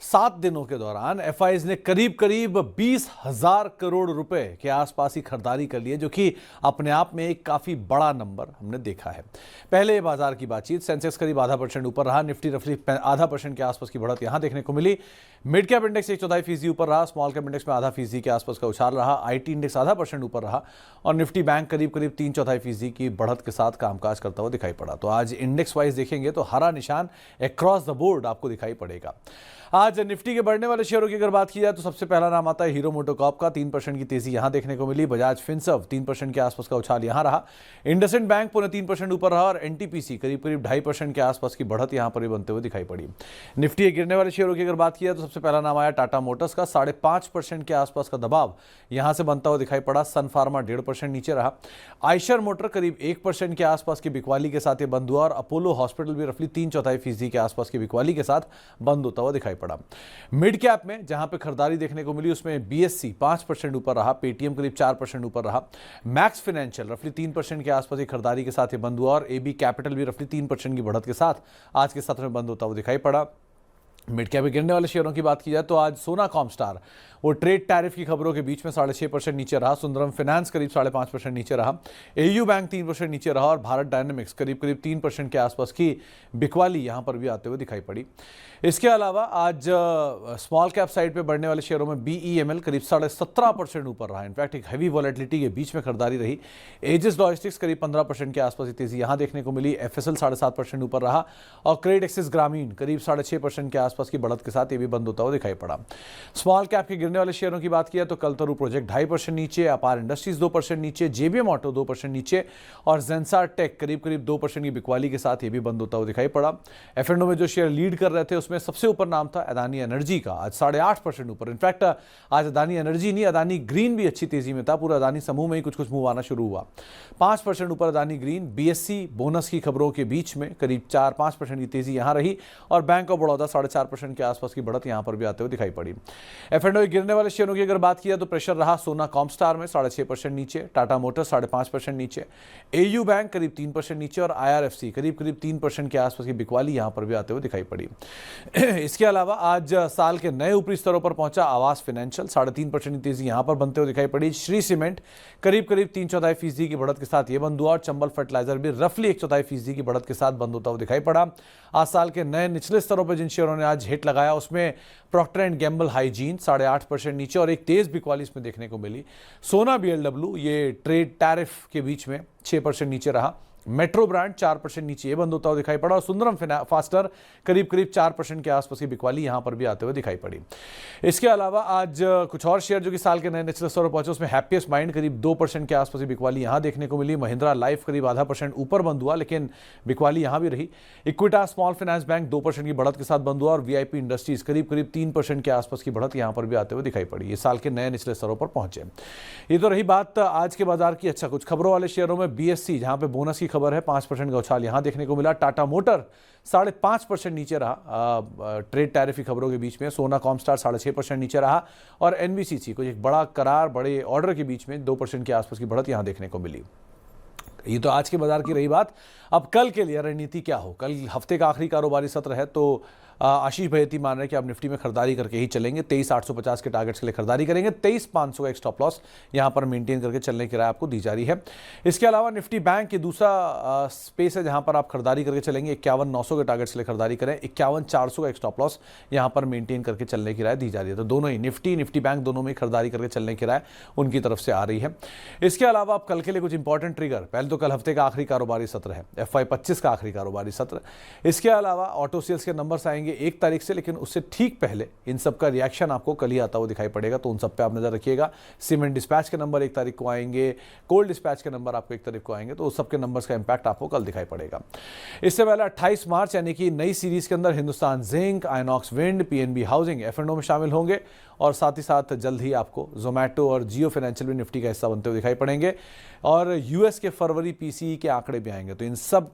7 दिनों के दौरान एफआईज ने करीब करीब 20,000 करोड़ रुपए के आसपास ही खरीदारी कर ली है, जो कि अपने आप में एक काफी बड़ा नंबर हमने देखा है। पहले बाजार की बातचीत, सेंसेक्स करीब आधा % ऊपर रहा, निफ्टी रफली आधा % के आसपास की बढ़त यहां देखने को मिली। मिड कैप इंडेक्स 1/4% ऊपर रहा, स्मॉल कैप इंडेक्स में ½ % के आसपास का उछाल रहा, आईटी इंडेक्स आधा % ऊपर रहा और निफ्टी बैंक करीब करीब 3/4% की बढ़त के साथ कामकाज करता हुआ दिखाई पड़ा। तो आज इंडेक्स वाइज देखेंगे तो हरा निशान अक्रॉस द बोर्ड आपको दिखाई पड़ेगा। आज निफ्टी के बढ़ने वाले शेयरों की अगर बात की जाए तो सबसे पहला नाम आता है हीरो मोटोकॉर्प का, 3% की तेजी यहां देखने को मिली। बजाज फिनसर्व 3% के आसपास का उछाल यहां रहा। इंडसइंड बैंक 3% ऊपर रहा और एनटीपीसी करीब करीब 2.5% के आसपास की बढ़त यहां पर भी बनते हुए दिखाई पड़ी। निफ्टी के गिरने वाले शेयरों की अगर बात की जाए तो सबसे पहला नाम आया टाटा मोटर्स का, 5.5% के आसपास का दबाव यहां से बनता हुआ दिखाई पड़ा। सन फार्मा 1.5% नीचे रहा। आयशर मोटर करीब 1% के आसपास की बिकवाली के साथ ये बंद हुआ और अपोलो हॉस्पिटल भी रफली 3/4% के आसपास की बिकवाली के साथ बंद होता हुआ दिखाई पड़ा। मिड कैप में जहां पे खरीदारी देखने को मिली उसमें बीएससी 5% ऊपर रहा, पेटीएम करीब 4% ऊपर रहा, मैक्स फाइनेंशियल रफली 3% के आसपास की खरीदारी के साथ ये बंद हुआ और एबी कैपिटल भी रफली 3% की बढ़त के साथ आज के सत्र में बंद होता हुआ दिखाई पड़ा। मिड कैप में गिरने वाले शेयरों की बात की जाए तो आज सोना कॉमस्टार वो ट्रेड टैरिफ की खबरों के बीच में 6.5% नीचे रहा। सुंदरम फाइनेंस करीब 5.5% नीचे रहा। एयू बैंक 3% नीचे रहा और भारत डायनेमिक्स करीब करीब 3% के आसपास की बिकवाली यहां पर भी आते हुए दिखाई पड़ी। इसके अलावा आज स्मॉल कैप साइड पे बढ़ने वाले शेयरों में बीईएमएल करीब 17.5% ऊपर रहा। इनफैक्ट एक हैवी वॉलेटिलिटी के बीच में खरीदारी रही। एजिस लॉजिस्टिक्स करीब 15% के आसपास की तेजी यहां देखने को मिली। एफएसएल 7.5% ऊपर रहा और क्रेडिट एक्सिस ग्रामीण करीब 6.5% के आसपास की बढ़त के साथ ये भी बंद होता हुआ दिखाई पड़ा। स्मॉल कैप के गिरने वाले शेयरों की बात की तो कलतरू प्रोजेक्ट 2.5% नीचे, अपार इंडस्ट्रीज 2% नीचे, जेबीएम ऑटो 2% नीचे और जेंसार टेक करीब करीब 2% की बिकवाली के साथ ये भी बंद होता हुआ दिखाई पड़ा। एफ&ओ में जो शेयर लीड कर रहे थे उसमें सबसे ऊपर नाम था अदानी एनर्जी का, आज 8.5% ऊपर। इनफैक्ट आज अदानी एनर्जी नहीं, अदानी ग्रीन भी अच्छी तेजी में था। पूरा अदानी समूह में ही कुछ कुछ मूव आना शुरू हुआ। 5% ऊपर अदानी ग्रीन। बीएससी बोनस की खबरों के बीच में करीब 4-5% की तेजी यहां रही और बैंक ऑफ बड़ौदा 4.5% के आसपास की बढ़त यहां पर भी आते हुए दिखाई पड़ी। एफ&ओ गिरने वाले शेयरों की अगर बात किया तो प्रेशर रहा सोना कॉमस्टार में 6.5% नीचे, टाटा मोटर्स 5.5% नीचे, एयू बैंक करीब 3% नीचे और आईआरएफसी करीब करीब 3% के आसपास की बिकवाली यहां पर भी आते हुए दिखाई पड़ी। इसके अलावा आज साल के नए ऊपरी स्तरों पर पहुंचा आवास फाइनेंशियल, 3.5% की तेजी यहां पर बनते हुए दिखाई पड़ी। श्री सीमेंट करीब करीब 3/4% की बढ़त के साथ ये बंद हुआ और चंबल फर्टिलाइजर भी रफली 1/4% की बढ़त के साथ बंद होता हुआ दिखाई पड़ा। आज साल के नए निचले स्तरों पर जिन शेयरों ने आज हिट लगाया उसमें प्रॉक्टर एंड गैम्बल हाइजीन 8.5% नीचे और एक तेज बिकवाली इसमें देखने को मिली। सोना बीएलडब्ल्यू ये ट्रेड टैरिफ के बीच में 6% नीचे रहा। मेट्रो ब्रांड 4% नीचे बंद होता हुआ दिखाई पड़ा और सुंदरम फास्टर करीब करीब 4% के आसपास की बिकवाली यहां पर भी आते हुए दिखाई पड़ी। इसके अलावा आज कुछ और शेयर जो कि साल के नए निचले स्तर पर पहुंचे उसमें हैप्पीएस्ट माइंड करीब 2% के आसपास की बिकवाली यहां देखने को मिली। महिंद्रा लाइफ करीब ½ % ऊपर बंद हुआ लेकिन बिकवाली यहां भी रही। इक्विटास स्मॉल फाइनेंस बैंक 2% की बढ़त के साथ बंद हुआ और वीआईपी इंडस्ट्रीज करीब करीब 3% के आसपास की बढ़त यहां पर भी आते हुए दिखाई पड़ी। ये साल के नए निचले स्तरों पर पहुंचे। ये तो रही बात आज के बाजार की। अच्छा, कुछ खबरों वाले शेयरों में बीएससी जहां पे बोनस की खबर है 5% का उछाल यहां देखने को मिला। टाटा मोटर 5.5% नीचे रहा ट्रेड टैरिफ की खबरों के बीच में। सोना कॉमस्टार 6.5% नीचे रहा और एनबीसीसी को एक बड़ा करार बड़े ऑर्डर के बीच में 2% के आसपास की बढ़त यहां देखने को मिली। ये तो आज के बाजार की रही बात। अब कल के लिए रणनीति क्या हो? कल हफ्ते का आखिरी कारोबारी सत्र है तो आशीष भैयती मान रहे हैं कि आप निफ्टी में खरीदारी करके ही चलेंगे। 23,850 के टारगेट्स के लिए खरीदारी करेंगे। 23,500 का एक स्टॉप लॉस यहां पर मेंटेन करके चलने की राय आपको दी जा रही है। इसके अलावा निफ्टी बैंक की दूसरा स्पेस है जहां पर आप खरीदारी करके चलेंगे। 51,900 के टारगेट्स के लिए खरीदारी करें। 51,400 का एक स्टॉप लॉस यहां पर मेंटेन करके चलने की राय दी जा रही है। तो दोनों ही निफ्टी बैंक दोनों में खरीदारी करके चलने की राय उनकी तरफ से आ रही है। इसके अलावा आप कल के लिए कुछ इंपॉर्टेंट ट्रिगर, पहले तो कल हफ्ते का आखिरी कारोबारी सत्र है, FY 25 का आखिरी कारोबारी सत्र। इसके अलावा ऑटो सेल्स के नंबर्स आएंगे 1 तारीख से, लेकिन उससे ठीक पहले इन सब का रिएक्शन आपको कल ही आता हुआ दिखाई पड़ेगा, तो उन सब पे आप नजर रखिएगा। सीमेंट डिस्पैच के नंबर 1 तारीख को आएंगे, कोल डिस्पैच के नंबर आपको 1 तारीख को आएंगे, तो उस सब के नंबर्स का इंपैक्ट आपको कल दिखाई पड़ेगा। इससे पहले 28 मार्च यानी कि नई सीरीज के अंदर Hindustan Zinc, Inox Wind, PNB Housing, एफ&ओ में शामिल होंगे और साथ ही साथ जल्द ही आपको जोमैटो और जियो फाइनेंशियल भी निफ्टी का हिस्सा बनते हुए दिखाई पड़ेंगे और यूएस के फरवरी पीसीई के आंकड़े भी आएंगे। तो इन सब